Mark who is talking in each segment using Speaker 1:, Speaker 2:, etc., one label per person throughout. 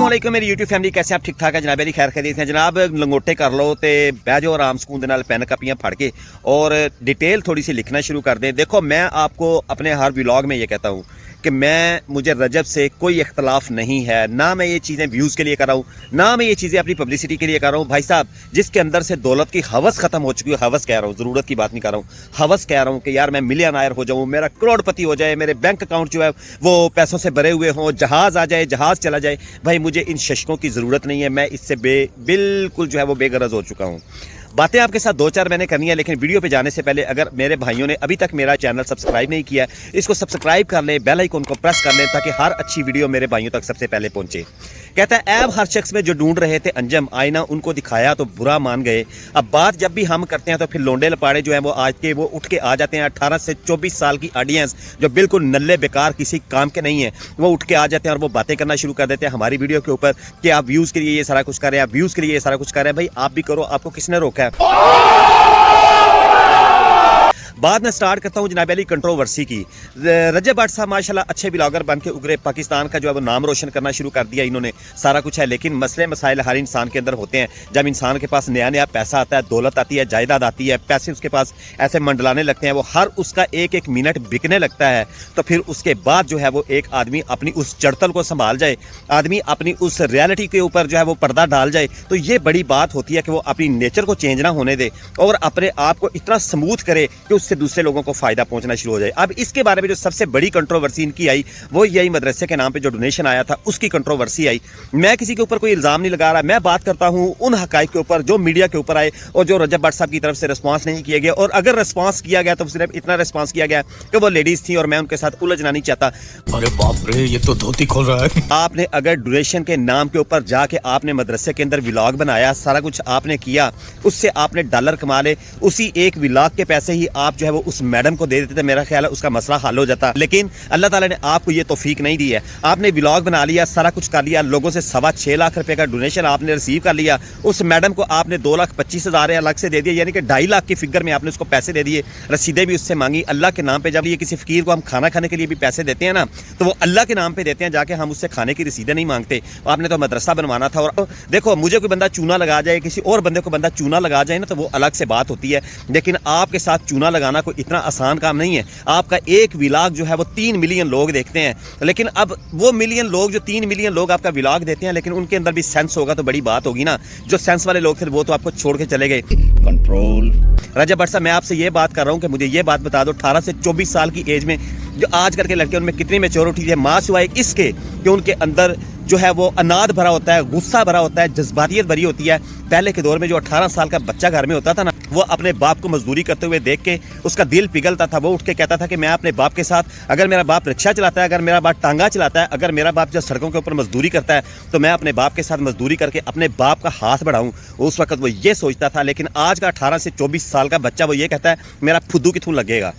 Speaker 1: अस्सलामुअलैकुम मेरी YouTube family, कैसे आप? ठीक ठाक है जनाब, खैर खैरियत है जनाब। लंगोटे कर लो तो बह जाओ आराम सुकून दे नाल पेन कापियां फड़ के और डिटेल थोड़ी सी लिखना शुरू कर दें। देखो, मैं आपको अपने हर व्लॉग में ये कहता हूँ कि मुझे रजब से कोई इख्तलाफ नहीं है। ना मैं ये चीज़ें व्यूज़ के लिए कर रहा हूँ, ना मैं ये चीज़ें अपनी पब्लिसिटी के लिए कर रहा हूँ। भाई साहब, जिसके अंदर से दौलत की हवस ख़त्म हो चुकी है, हवस कह रहा हूँ, ज़रूरत की बात नहीं कर रहा हूँ, हवस कह रहा हूँ कि यार मैं मिलियनायर हो जाऊँ, मेरा करोड़पति हो जाए, मेरे बैंक अकाउंट जो है वो पैसों से भरे हुए हों, जहाज़ आ जाए, जहाज़ चला जाए। भाई मुझे इन शशकों की ज़रूरत नहीं है। मैं इससे बिल्कुल जो है वो बेगरज हो चुका हूँ। बातें आपके साथ दो चार मैंने करनी है, लेकिन वीडियो पे जाने से पहले अगर मेरे भाइयों ने अभी तक मेरा चैनल सब्सक्राइब नहीं किया है, इसको सब्सक्राइब कर लें, बेल आइकन को प्रेस कर लें ताकि हर अच्छी वीडियो मेरे भाइयों तक सबसे पहले पहुंचे। कहता है ऐब हर शख्स में जो ढूंढ रहे थे अंजम, आईना उनको दिखाया तो बुरा मान गए। अब बात जब भी हम करते हैं तो फिर लोंडे लपाड़े जो है वो आज के वो उठ के आ जाते हैं। 18 से 24 साल की ऑडियंस जो बिल्कुल नल्ले बेकार किसी काम के नहीं है, वो उठ के आ जाते हैं और वो बातें करना शुरू कर देते हैं हमारी वीडियो के ऊपर कि आप व्यूज़ के लिए ये सारा कुछ कर रहे हैं, आप व्यूज़ के लिए ये सारा कुछ कर रहे हैं। भाई आप भी करो, आपको किसने रोका है? बाद में स्टार्ट करता हूँ जनाब अली कंट्रोवर्सी की। रजब भट्ट साहब माशाल्लाह अच्छे ब्लॉगर बन के उगरे, पाकिस्तान का जो है वो नाम रोशन करना शुरू कर दिया इन्होंने, सारा कुछ है। लेकिन मसले मसाइल हर इंसान के अंदर होते हैं। जब इंसान के पास नया नया पैसा आता है, दौलत आती है, जायदाद आती है, पैसे उसके पास ऐसे मंडलाने लगते हैं, वो हर उसका एक एक मिनट बिकने लगता है, तो फिर उसके बाद जो है वो एक आदमी अपनी उस चढ़तल को संभाल जाए, आदमी अपनी उस रियलिटी के ऊपर जो है वो पर्दा डाल जाए, तो ये बड़ी बात होती है कि वो अपनी नेचर को चेंज ना होने दे और अपने आप को इतना स्मूथ करे कि उससे दूसरे लोगों को फायदा पहुंचना शुरू हो जाए। अब इसके बारे में जो सबसे बड़ी कंट्रोवर्सी इनकी आई वो यही मदरसे के नाम पे जो डोनेशन आया था उसकी कंट्रोवर्सी आई। मैं किसी के ऊपर कोई इल्जाम नहीं लगा रहा, मैं बात करता हूं उन हकाइक के ऊपर जो मीडिया के ऊपर आए और जो रजब भट्ट साहब की तरफ से रिस्पांस नहीं किया गया, और अगर रिस्पांस किया गया तो सिर्फ इतना रिस्पांस किया गया कि वो लेडीज थी और मैं उनके साथ उलझना नहीं चाहता।
Speaker 2: अरे बाप रे, ये तो धोती खोल रहा है।
Speaker 1: आपने अगर डोनेशन के नाम के ऊपर जाके आपने मदरसे के अंदर व्लॉग बनाया, सारा कुछ आपने किया, उससे आपने डॉलर कमा ले, उसी एक व्लॉग के पैसे ही आप जो है वो उस मैडम को दे देते थे, मेरा ख्याल है उसका मसला हल हो जाता। लेकिन अल्लाह ताला ने आपको ये तौफीक नहीं दी है। आपने व्लॉग बना लिया, सारा कुछ कर लिया, लोगों से 6.25 लाख रुपए का डोनेशन आपने रिसीव कर लिया, उस मैडम को आपने 2,25,000 अलग से दे दिया, यानी कि 2.5 लाख की फिगर में आपने उसको पैसे दे दिए, रसीदें भी उससे मांगी अल्लाह के नाम पे। जब ये किसी फकीर को हम खाना खाने के लिए भी पैसे देते हैं ना, तो वो अल्लाह के नाम पे देते हैं, जाके हम उससे खाने की रसीदें नहीं मांगते। आपने तो मदरसा बनवाना था। और देखो, मुझे कोई बंदा चूना लगा जाए, किसी और बंदे को बंदा चूना लगा जाए ना, तो वो अलग से बात होती है, लेकिन आपके साथ चूना लगाना कोई इतना आसान काम नहीं है। आपका एक व्लॉग जो है वो 3 मिलियन लोग देखते हैं, लेकिन अब वो मिलियन लोग जो 3 मिलियन लोग आपका व्लॉग देते हैं, लेकिन उनके अंदर भी सेंस होगा तो बड़ी बात होगी ना। जो सेंस वाले लोग थे वो तो आपको छोड़ के चले गए।
Speaker 2: कंट्रोल।
Speaker 1: रजब भट्ट साहब, मैं आपसे ये बात कर रहा हूँ कि मुझे ये बात बता दो, 18 से 24 साल की एज में जो आज करके लड़के उनमें कितनी मैच्योरिटी है, माँ सिवाय इसके कि उनके अंदर जो है वो अनाद भरा होता है, गुस्सा भरा होता है, जज्बातियत भरी होती है। पहले के दौर में जो 18 साल का बच्चा घर में होता था ना, वो अपने बाप को मजदूरी करते हुए देख के उसका दिल पिघलता था। वो उठ के कहता था कि मैं अपने बाप के साथ, अगर मेरा बाप रिक्शा चलाता है, अगर मेरा बाप टांगा चलाता है, अगर मेरा बाप जब सड़कों के ऊपर मजदूरी करता है, तो मैं अपने बाप के साथ मजदूरी करके अपने बाप का हाथ बढ़ाऊं। उस वक्त वो ये सोचता था। लेकिन आज का 18 से 24 साल का बच्चा वो ये कहता है मेरा फुद्दू किथू लगेगा,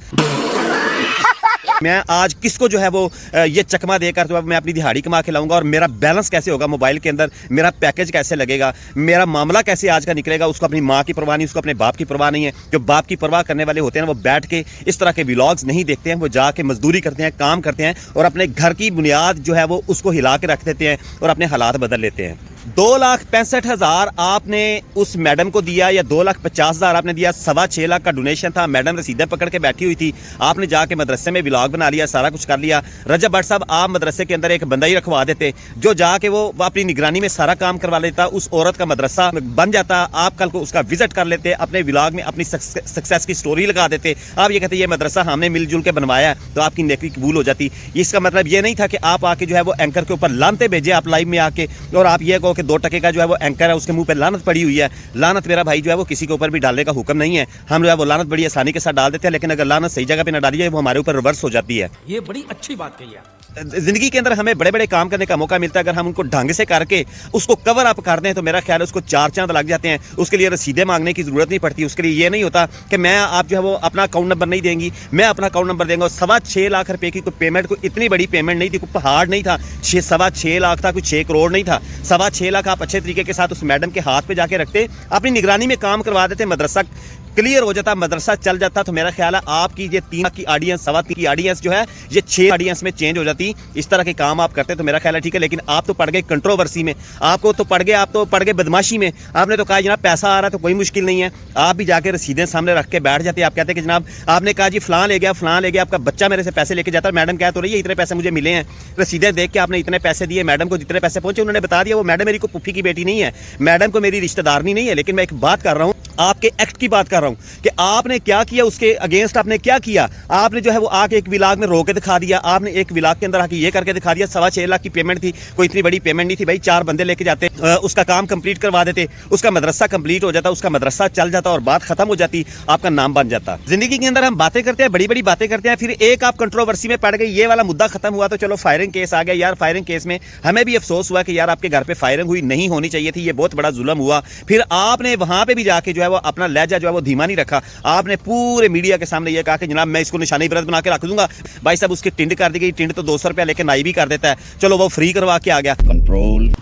Speaker 1: मैं आज किसको जो है वो ये चकमा देकर तो मैं अपनी दिहाड़ी कमा के लाऊंगा, और मेरा बैलेंस कैसे होगा मोबाइल के अंदर, मेरा पैकेज कैसे लगेगा, मेरा मामला कैसे आज का निकलेगा। उसको अपनी माँ की परवाह नहीं, उसको अपने बाप की परवाह नहीं है। जो बाप की परवाह करने वाले होते हैं ना, वो बैठ के इस तरह के व्लॉग्स नहीं देखते हैं, वो जाके मजदूरी करते हैं, काम करते हैं और अपने घर की बुनियाद जो है वो उसको हिला के रख देते हैं और अपने हालात बदल लेते हैं। 2,65,000 आपने उस मैडम को दिया या 2,50,000 आपने दिया, 6.25 लाख का डोनेशन था। मैडम रसीदें पकड़ के बैठी हुई थी, आपने जाके मदरसे में व्लॉग बना लिया, सारा कुछ कर लिया। रजब भट्ट साहब, आप मदरसे के अंदर एक बंदा ही रखवा देते जो जाके वो अपनी निगरानी में सारा काम करवा लेता, उस औरत का मदरसा बन जाता। आप कल को उसका विजिट कर लेते, अपने व्लॉग में अपनी सक्सेस की स्टोरी लगा देते। आप ये कहते ये मदरसा हमने मिलजुल के बनवाया, तो आपकी नेकी कबूल हो जाती। इसका मतलब ये नहीं था कि आप आके जो है वो एंकर के ऊपर लानते भेजे आप लाइव में आके, और आप ये कहो कि 2 टके का जो है वो एंकर है उसके मुंह पे लानत पड़ी हुई है। लानत मेरा भाई जो है वो किसी के ऊपर भी डालने का हुक्म नहीं है। हम जो है वो लानत बड़ी आसानी के साथ डाल देते हैं, लेकिन अगर लानत सही जगह पे ना डाली जाए वो हमारे ऊपर रिवर्स हो जाती है।
Speaker 3: ये बड़ी अच्छी बात कही है।
Speaker 1: जिंदगी के अंदर हमें बड़े बड़े काम करने का मौका मिलता है, अगर हम उनको ढंग से करके उसको कवर अप कर दें तो मेरा ख्याल है उसको 4 चांद लग जाते हैं। उसके लिए रसीदें मांगने की जरूरत नहीं पड़ती। उसके लिए ये नहीं होता कि मैं आप जो है वो अपना अकाउंट नंबर नहीं देंगी, मैं अपना अकाउंट नंबर देंगे। 6.25 लाख रुपए की कोई पेमेंट, कोई इतनी बड़ी पेमेंट नहीं थी, कोई पहाड़ नहीं था। 6.25 लाख था, कोई 6 करोड़ नहीं था। 6.25 लाख आप अच्छे तरीके के साथ उस मैडम के हाथ पे जाके रखते, अपनी निगरानी में काम करवा देते, मदरसा क्लियर हो जाता, मदरसा चल जाता, तो मेरा ख्याल है आपकी ये 3 की ऑडियंस, 3.25 की ऑडियंस जो है ये 6 ऑडियंस में चेंज हो जाती। आती, इस तरह के काम आप करते तो मेरा ख्याल है ठीक है। लेकिन आप तो पड़ गए कंट्रोवर्सी में, आप तो पड़ गए बदमाशी में। आपने तो कहा जनाब पैसा आ रहा है तो कोई मुश्किल नहीं है, आप भी जाके रसीदें सामने रख के बैठ जाते। आप कहते कि जनाब आपने कहा जी फलां ले गया, आपका बच्चा मेरे से पैसे लेके जाता है, मैडम कह तो रही है इतने पैसे मुझे मिले हैं, रसीदें देख के आपने इतने पैसे दिए, मैडम को जितने पैसे पहुंचे उन्होंने बता दिया। वो मैडम मेरी को पुप्पी की बेटी नहीं है, मैडम को मेरी रिश्तेदारनी नहीं है। लेकिन मैं एक बात कर रहा हूँ, आपके एक्ट की बात कर रहा हूं कि आपने क्या किया, उसके अगेंस्ट आपने क्या किया। आपने जो है वो आके एक विलाग में रो के दिखा दिया, आपने एक विलाग के अंदर आके ये करके दिखा दिया। 6.25 लाख की पेमेंट थी, कोई इतनी बड़ी पेमेंट नहीं थी भाई, 4 बंदे लेके जाते, उसका काम कंप्लीट करवा देते, उसका मदरसा कंप्लीट हो जाता, उसका मदरसा चल जाता और बात खत्म हो जाती, आपका नाम बन जाता। जिंदगी के अंदर हम बातें करते हैं, बड़ी बड़ी बातें करते हैं, फिर एक आप कंट्रोवर्सी में पड़ गए, ये वाला मुद्दा खत्म हुआ तो चलो फायरिंग केस आ गया। यार फायरिंग केस में हमें भी अफसोस हुआ कि यार आपके घर पे फायरिंग हुई, नहीं होनी चाहिए थी, ये बहुत बड़ा जुल्म हुआ। फिर आपने वहां पे भी जाके जो है वो अपना लहजा जो है वो धीमा नहीं रखा, आपने पूरे मीडिया के सामने ये कहा कि जनाब मैं इसको निशानी इबरत बना के रख दूंगा। भाई साहब उसकी टिंड कर दी गई, टिंड तो 200 रुपया लेके नाई भी कर देता है, चलो वो फ्री करवा के आ गया,
Speaker 2: कंट्रोल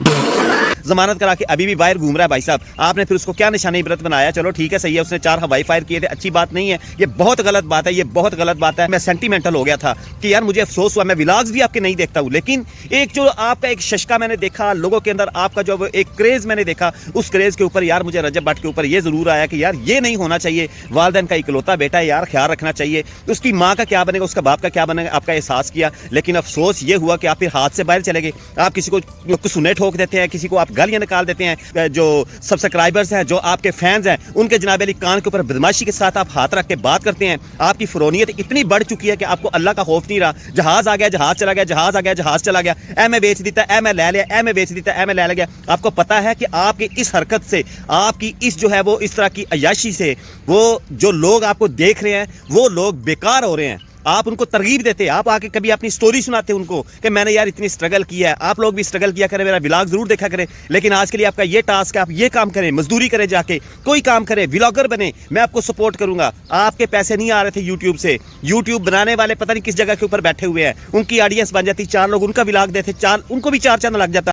Speaker 1: जमानत करा के अभी भी बाहर घूम रहा है। भाई साहब आपने फिर उसको क्या निशानी इबरत बनाया, चलो ठीक है सही है, उसने 4 हवाई फायर किए थे, अच्छी बात नहीं है, ये बहुत गलत बात है, ये बहुत गलत बात है। मैं सेंटीमेंटल हो गया था कि यार मुझे अफसोस हुआ, मैं व्लॉग्स भी आपके नहीं देखता हूँ, लेकिन एक जो आपका एक शशका मैंने देखा, लोगों के अंदर आपका जो एक क्रेज मैंने देखा, उस क्रेज के ऊपर यार मुझे रजब भट्ट के ऊपर ये जरूर आया कि यार ये नहीं होना चाहिए। वालिदैन का इकलौता बेटा है यार, ख्याल रखना चाहिए, उसकी माँ का क्या बनेगा, उसका बाप का क्या बनेगा, आपका एहसास किया। लेकिन अफसोस ये हुआ कि आप फिर हाथ से बाहर चले गए, आप किसी को सुने ठोक देते हैं, किसी को आप गालियां निकाल देते हैं, जो सब्सक्राइबर्स हैं, जो आपके फैंस हैं, उनके जनाब अली कान के ऊपर बदमाशी के साथ आप हाथ रख के बात करते हैं। आपकी फरोनियत इतनी बढ़ चुकी है कि आपको अल्लाह का खौफ नहीं रहा। जहाज आ गया, जहाज चला गया, जहाज आ गया, जहाज चला गया, ए मैं बेच देता, ए मैं ले लिया, ए मैं बेच देता, ए मैं ले गया। आपको पता है कि आपकी इस हरकत से, आपकी इस जो है वो इस तरह की अयाशी से, वो जो लोग आपको देख रहे हैं वो लोग बेकार हो रहे हैं। आप उनको तरगीब देते, आप आके कभी अपनी स्टोरी सुनाते उनको कि मैंने यार इतनी स्ट्रगल किया है। आप लोग भी स्ट्रगल किया करें, मेरा व्लॉग जरूर देखा करें, लेकिन आज के लिए आपका ये टास्क है, आप ये काम करें, मजदूरी करें, जाके कोई काम करें, व्लॉगर बने, मैं आपको सपोर्ट करूंगा। आपके पैसे नहीं आ रहे थे यूट्यूब से, यूट्यूब बनाने वाले पता नहीं किस जगह के ऊपर बैठे हुए हैं, उनकी ऑडियंस बन जाती, 4 लोग उनका व्लॉग देते, 4 उनको भी 4 चैनल लग जाता।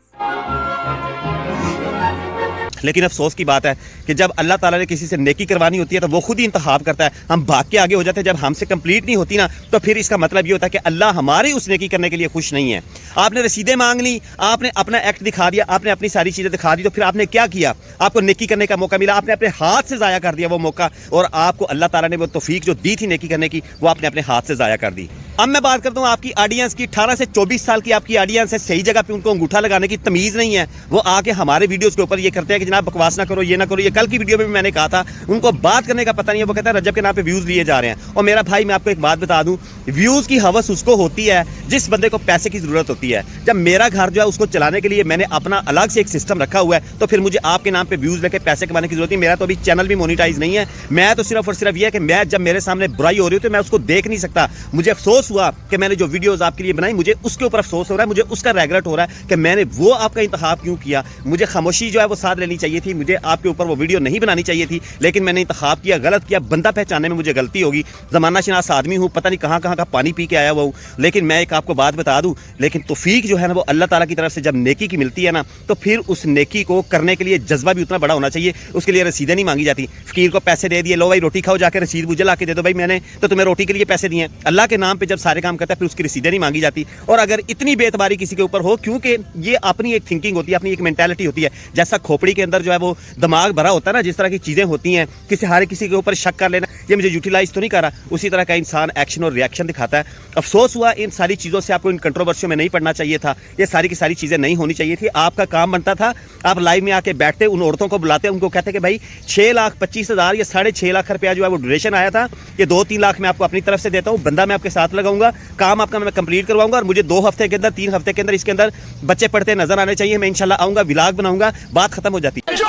Speaker 1: लेकिन अफसोस की बात है कि जब अल्लाह ताला ने किसी से नेकी करवानी होती है तो वो खुद ही इंतखाब करता है, हम भाग के आगे हो जाते हैं। जब हमसे कंप्लीट नहीं होती ना तो फिर इसका मतलब ये होता है कि अल्लाह हमारी उस नेकी करने के लिए खुश नहीं है। आपने रसीदें मांग ली, आपने अपना एक्ट दिखा दिया, आपने अपनी सारी चीज़ें दिखा दी, तो फिर आपने क्या किया, आपको नेकी करने का मौका मिला, आपने अपने हाथ से ज़ाया कर दिया वो मौका, और आपको अल्लाह ताला ने वो तौफीक जो दी थी नेकी करने की, वो आपने अपने हाथ से ज़ाया कर दी। अब मैं बात करता हूँ आपकी ऑडियंस की, 18 से 24 साल की आपकी ऑडियंस है, सही जगह पे उनको अंगूठा लगाने की तमीज़ नहीं है। वो आके हमारे वीडियोस के ऊपर ये करते हैं कि जनाब बकवास ना करो, ये ना करो। ये कल की वीडियो में भी मैंने कहा था, उनको बात करने का पता नहीं है, वो कहता है रजब के नाम पे व्यूज़ लिए जा रहे हैं। और मेरा भाई मैं आपको एक बात बता दूँ, व्यूज़ की हवस उसको होती है जिस बंदे को पैसे की ज़रूरत होती है। जब मेरा घर जो है उसको चलाने के लिए मैंने अपना अलग से एक सिस्टम रखा हुआ है, तो फिर मुझे आपके नाम पे व्यूज़ लेके पैसे कमाने की जरूरत नहीं। मेरा तो अभी चैनल भी मोनिटाइज नहीं है, मैं तो सिर्फ और सिर्फ ये है कि मैं जब मेरे सामने बुराई हो रही हो तो मैं उसको देख नहीं सकता। मुझे अफसोस हुआ कि मैंने जो वीडियोस आपके लिए बनाई, मुझे उसके ऊपर अफसोस हो रहा है, मुझे उसका रेगरेट हो रहा है कि मैंने वो आपका इंतखाब क्यों किया। मुझे खामोशी जो है वो साथ लेनी चाहिए थी, मुझे आपके ऊपर वो वीडियो नहीं बनानी चाहिए थी, लेकिन मैंने इंतखाब किया, गलत किया। बंदा पहचानने में मुझे गलती होगी, ज़माना शनास आदमी हूँ, पता नहीं कहाँ कहाँ का पानी पी के आया हुआ हूँ। लेकिन मैं एक आपको बात बता दूँ, लेकिन तौफीक जो है ना वो अल्लाह ताला की तरफ से जब नेकी की मिलती है ना, तो फिर उस नेकी को करने के लिए जज्बा भी उतना बड़ा होना चाहिए। उसके लिए रसीदें नहीं मांगी जाती, फकीर को पैसे दे दिए, लो भाई रोटी खाओ, जाकर रसीद मुझे ला के दे दो, भाई मैंने तो तुम्हें रोटी के लिए पैसे दिए। अल्लाह के नाम पर जब सारे काम करता है फिर उसकी रसीदें नहीं मांगी जाती। और अगर इतनी बेतबारी किसी के ऊपर हो, क्योंकि ये अपनी एक थिंकिंग होती है, अपनी एक मेंटालिटी होती है, जैसा खोपड़ी के अंदर जो है वो दिमाग भरा होता है ना, जिस तरह की चीज़ें होती हैं, किसी के ऊपर शक कर लेना, ये मुझे यूटिलाइज तो नहीं कर रहा, उसी तरह का इंसान एक्शन और रिएक्शन दिखाता है। अफसोस हुआ इन सारी चीज़ों से, आपको इन कंट्रोवर्सियों में नहीं पड़ना चाहिए था, ये सारी की सारी चीज़ें नहीं होनी चाहिए थी। आपका काम बनता था, आप लाइव में आके बैठते, उन औरतों को बुलाते, उनको कहते कि भाई 6,25,000 या 6.5 लाख रुपया जो है वो डोनेशन आया था, ये 2-3 लाख मैं आपको अपनी तरफ से देता हूँ, बंदा मैं आपके साथ लगाऊंगा, काम आपका मैं कंप्लीट करवाऊंगा, और मुझे 2 हफ्ते के अंदर 3 हफ्ते के अंदर इसके अंदर बच्चे पढ़ते नजर आने चाहिए, मैं इंशाल्लाह आऊंगा, व्लॉग बनाऊंगा, बात खत्म हो जाती है।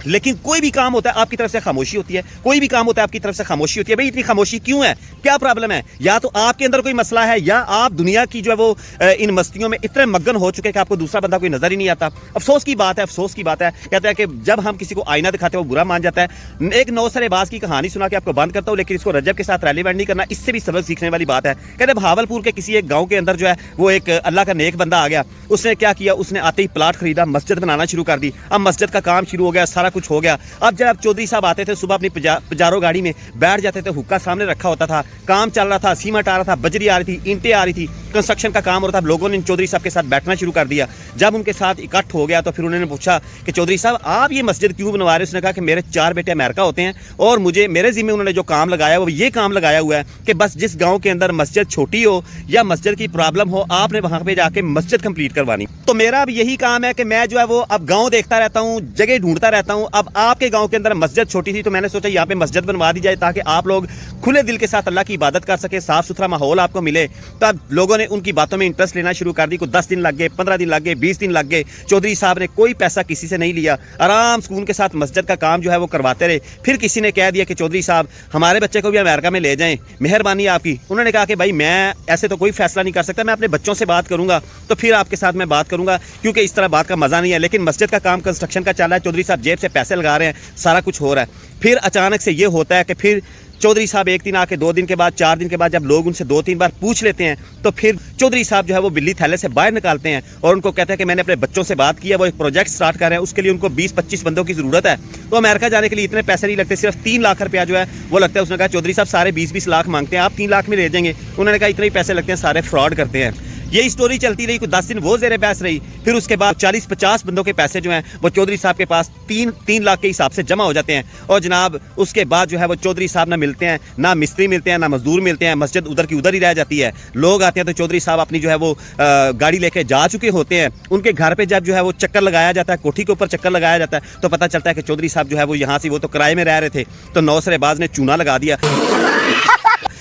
Speaker 1: लेकिन कोई भी काम होता है आपकी तरफ से खामोशी होती है, कोई भी काम होता है आपकी तरफ से खामोशी होती है। भाई इतनी खामोशी क्यों है, क्या प्रॉब्लम है? या तो आपके अंदर कोई मसला है, या आप दुनिया की जो है वो इन मस्तियों में इतने मगन हो चुके हैं कि आपको दूसरा बंदा कोई नजर ही नहीं आता। अफसोस की बात है, अफसोस की बात है। कहते हैं कि जब हम किसी को आईना दिखाते हैं वो बुरा मान जाता है। एक नौसरेबाज की कहानी सुना के आपको बंद करता हूँ, लेकिन इसको रजब के साथ रेलिवेंट नहीं करना, इससे भी सबक सीखने वाली बात है। कहते भावलपुर के किसी एक गाँव के अंदर जो है वो एक अल्लाह का नेक बंदा आ गया। उसने क्या किया, उसने आते ही प्लाट खरीदा, मस्जिद बनाना शुरू कर दी। अब मस्जिद का काम शुरू हो गया, सारा कुछ हो गया। अब जब चौधरी साहब आते थे सुबह अपनी पजारो गाड़ी में बैठ जाते थे, हुक्का सामने रखा होता था, काम चल रहा था, सीमेंट आ रहा था, बजरी आ रही थी, ईंटें आ रही थी, कंस्ट्रक्शन का काम हो रहा था। लोगों ने चौधरी साहब के साथ बैठना शुरू कर दिया। जब उनके साथ इकट्ठ हो गया तो फिर उन्होंने पूछा कि चौधरी साहब आप ये मस्जिद क्यों बनवा रहे हैं? उसने कहा कि मेरे 4 बेटे अमेरिका होते हैं और मुझे मेरे जिम्मे उन्होंने जो काम लगाया वो ये काम लगाया हुआ है कि बस जिस गांव के अंदर मस्जिद छोटी हो या मस्जिद की प्रॉब्लम हो, आपने वहां पे जाके मस्जिद कंप्लीट करवानी। तो मेरा अब यही काम है कि मैं जो है वो अब गांव देखता रहता हूं, जगह ढूंढता रहता हूं। अब आपके गांव के अंदर मस्जिद छोटी थी तो मैंने सोचा यहाँ पे मस्जिद बनवा दी जाए ताकि आप लोग खुले दिल के साथ अल्लाह की इबादत कर सके, साफ सुथरा माहौल आपको मिले। तो अब लोगों ने उनकी बातों में इंटरेस्ट लेना शुरू कर दी। को 10 दिन लग गए, 15 दिन लग गए, 20 दिन लग गए। चौधरी साहब ने कोई पैसा किसी से नहीं लिया, आराम सुकून के साथ मस्जिद का काम जो है वो करवाते रहे। फिर किसी ने कह दिया कि चौधरी साहब हमारे बच्चे को भी अमेरिका में ले जाएं, मेहरबानी आपकी। उन्होंने कहा कि भाई मैं ऐसे तो कोई फैसला नहीं कर सकता, मैं अपने बच्चों से बात करूंगा तो फिर आपके साथ मैं बात करूंगा, क्योंकि इस तरह बात का मजा नहीं है। लेकिन मस्जिद का काम कंस्ट्रक्शन का चल रहा है, चौधरी साहब जेब से पैसे लगा रहे हैं, सारा कुछ हो रहा है। फिर अचानक से ये होता है कि फिर चौधरी साहब एक दिन आके 2 दिन के बाद 4 दिन के बाद जब लोग उनसे 2-3 बार पूछ लेते हैं तो फिर चौधरी साहब जो है वो बिल्ली थैले से बाहर निकालते हैं और उनको कहते हैं कि मैंने अपने बच्चों से बात की है, वो एक प्रोजेक्ट स्टार्ट कर रहे हैं, उसके लिए उनको 20-25 बंदों की जरूरत है। तो अमेरिका जाने के लिए इतने पैसे नहीं लगते, सिर्फ 3 लाख रुपया जो है वो लगता है। उसने कहा चौधरी साहब सारे 20-20 लाख मांगते हैं, आप 3 लाख में ले जाएंगे? उन्होंने कहा इतने ही पैसे लगते हैं, सारे फ्रॉड करते हैं। यही स्टोरी चलती रही, कुछ 10 दिन वो ज़ेरे बहस रही। फिर उसके बाद 40-50 बंदों के पैसे जो हैं वो चौधरी साहब के पास 3 लाख के हिसाब से जमा हो जाते हैं। और जनाब उसके बाद जो है वो चौधरी साहब ना मिलते हैं, ना मिस्त्री मिलते हैं, ना मजदूर मिलते हैं। मस्जिद उधर की उधर ही रह जाती है। लोग आते हैं तो चौधरी साहब अपनी जो है वो गाड़ी लेके जा चुके होते हैं। उनके घर पे जब जो है वो चक्कर लगाया जाता है, कोठी के ऊपर चक्कर लगाया जाता है, तो पता चलता है कि चौधरी साहब जो है वो यहाँ से, वो तो किराए में रह रहे थे, तो नौसरेबाज ने चूना लगा दिया।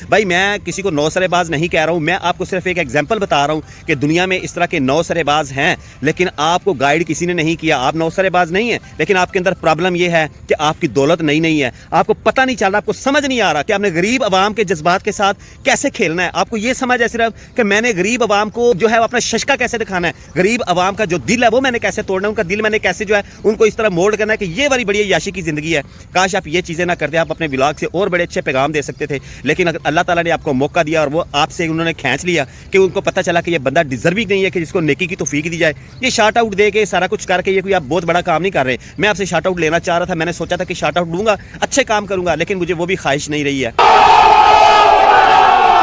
Speaker 1: भाई मैं किसी को नौसरेबाज नहीं कह रहा हूं, मैं आपको सिर्फ एक एग्जांपल बता रहा हूं कि दुनिया में इस तरह के नौसरेबाज हैं, लेकिन आपको गाइड किसी ने नहीं किया। आप नौसरेबाज नहीं है, लेकिन आपके अंदर प्रॉब्लम यह है कि आपकी दौलत नहीं है, आपको पता नहीं चल रहा, आपको समझ नहीं आ रहा कि आपने गरीब आवाम के जज्बात के साथ कैसे खेलना है। आपको यह समझ है सिर्फ कि मैंने गरीब आवाम को जो है अपना शशका कैसे दिखाना है, गरीब आवाम का जो दिल है वो मैंने कैसे तोड़ना है, उनका दिल मैंने कैसे जो है उनको इस तरह मोल्ड करना है कि ये बड़ी बड़ी याशी की जिंदगी है। काश आप ये चीजें ना करते, आप अपने व्लॉग से और बड़े अच्छे पैगाम दे सकते थे। लेकिन अल्लाह ताला ने आपको मौका दिया और वो आपसे उन्होंने खींच लिया कि उनको पता चला कि ये बंदा डिजर्विंग नहीं है कि जिसको नेकी की तौफीक दी जाए। ये शार्ट आउट दे के सारा कुछ करके ये कोई आप बहुत बड़ा काम नहीं कर रहे। मैं आपसे शार्ट आउट लेना चाह रहा था, मैंने सोचा था कि शार्ट आउट लूंगा, अच्छे काम करूंगा, लेकिन मुझे वो भी ख्वाहिश नहीं रही है।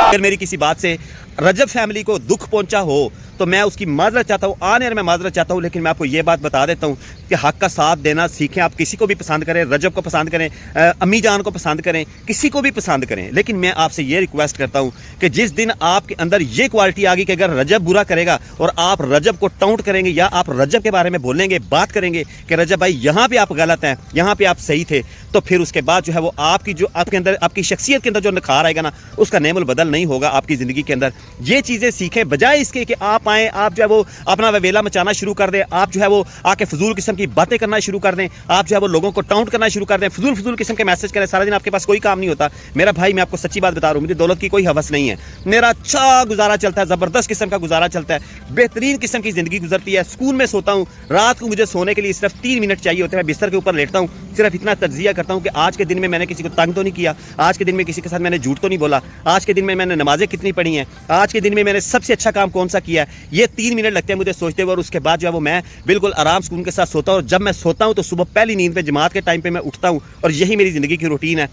Speaker 1: अगर मेरी किसी बात से रजब फैमिली को दुख पहुंचा हो तो मैं उसकी माजरत चाहता हूँ, आने में माजरत चाहता हूँ। लेकिन मैं आपको ये बात बता देता हूँ कि हक का साथ देना सीखें। आप किसी को भी पसंद करें, रजब को पसंद करें, अम्मी जान को पसंद करें, किसी को भी पसंद करें, लेकिन मैं आपसे ये रिक्वेस्ट करता हूँ कि जिस दिन आपके अंदर ये क्वालिटी आ गई कि अगर रजब बुरा करेगा और आप रजब को टाउट करेंगे या आप रजब के बारे में बोलेंगे, बात करेंगे कि रजब भाई यहाँ पे आप गलत हैं, यहाँ पे आप सही थे, तो फिर उसके बाद जो है वो आपकी जो आपके अंदर, आपकी शख्सियत के अंदर जो निखार आएगा ना, उसका नेमुल बदल नहीं होगा आपकी ज़िंदगी के अंदर। ये चीज़ें सीखें, बजाय इसके कि आप आएँ, आप जो है वो अपना वेला मचाना शुरू कर दें, आप जो है वो आके फजूल किस्म की बातें करना शुरू कर दें, आप जो है वो लोगों को टाउट करना शुरू कर दें, फजूल किस्म के मैसेज करें, सारा दिन आपके पास कोई काम नहीं होता। मेरा भाई मैं आपको सच्ची बात बता रहा हूँ, मुझे दौलत की कोई हवस नहीं है, मेरा अच्छा गुजारा चलता है, ज़बरदस्त किस्म का गुजारा चलता है, बेहतरीन किस्म की ज़िंदगी गुजरती है। सुकून में सोता हूँ, रात को मुझे सोने के लिए सिर्फ 3 मिनट चाहिए होते हैं, मैं बिस्तर के ऊपर लेटता हूँ, सिर्फ इतना तज्जिया करता हूँ कि आज के दिन में मैंने किसी को तंग तो नहीं किया, आज के दिन में किसी के साथ मैंने झूठ तो नहीं बोला, आज के दिन में मैंने नमाजें कितनी पढ़ी हैं, आज के दिन में मैंने सबसे अच्छा काम कौन सा किया है। ये 3 मिनट लगते हैं मुझे सोचते हुए और उसके बाद जो है वो मैं बिल्कुल आराम सुकून के साथ सोता हूँ। और जब मैं सोता हूँ तो सुबह पहली नींद पे जमात के टाइम पे मैं उठता हूँ और यही मेरी ज़िंदगी की रूटीन है।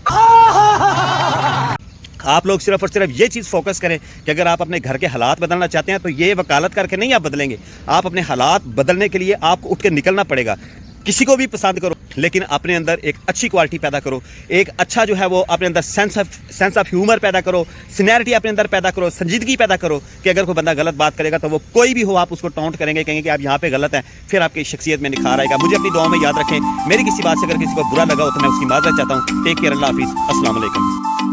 Speaker 1: आप लोग सिर्फ और सिर्फ ये चीज़ फोकस करें कि अगर आप अपने घर के हालात बदलना चाहते हैं तो ये वकालत करके नहीं आप बदलेंगे, आप अपने हालात बदलने के लिए आपको उठ के निकलना पड़ेगा। किसी को भी पसंद करो, लेकिन अपने अंदर एक अच्छी क्वालिटी पैदा करो, एक अच्छा जो है वो अपने अंदर सेंस ऑफ ह्यूमर पैदा करो, सीनियरिटी अपने अंदर पैदा करो, संजीदगी पैदा करो कि अगर कोई बंदा गलत बात करेगा तो वो कोई भी हो, आप उसको टाउट करेंगे, कहेंगे कि आप यहाँ पे गलत हैं, फिर आपकी शख्सियत में निखार आएगा। मुझे अपनी दुआ में याद रखें। मेरी किसी बात से अगर किसी को बुरा लगा हो तो मैं उसकी माजरत चाहता हूँ। टेक केयर, अल्लाह हाफिज़, अस्सलाम वालेकुम।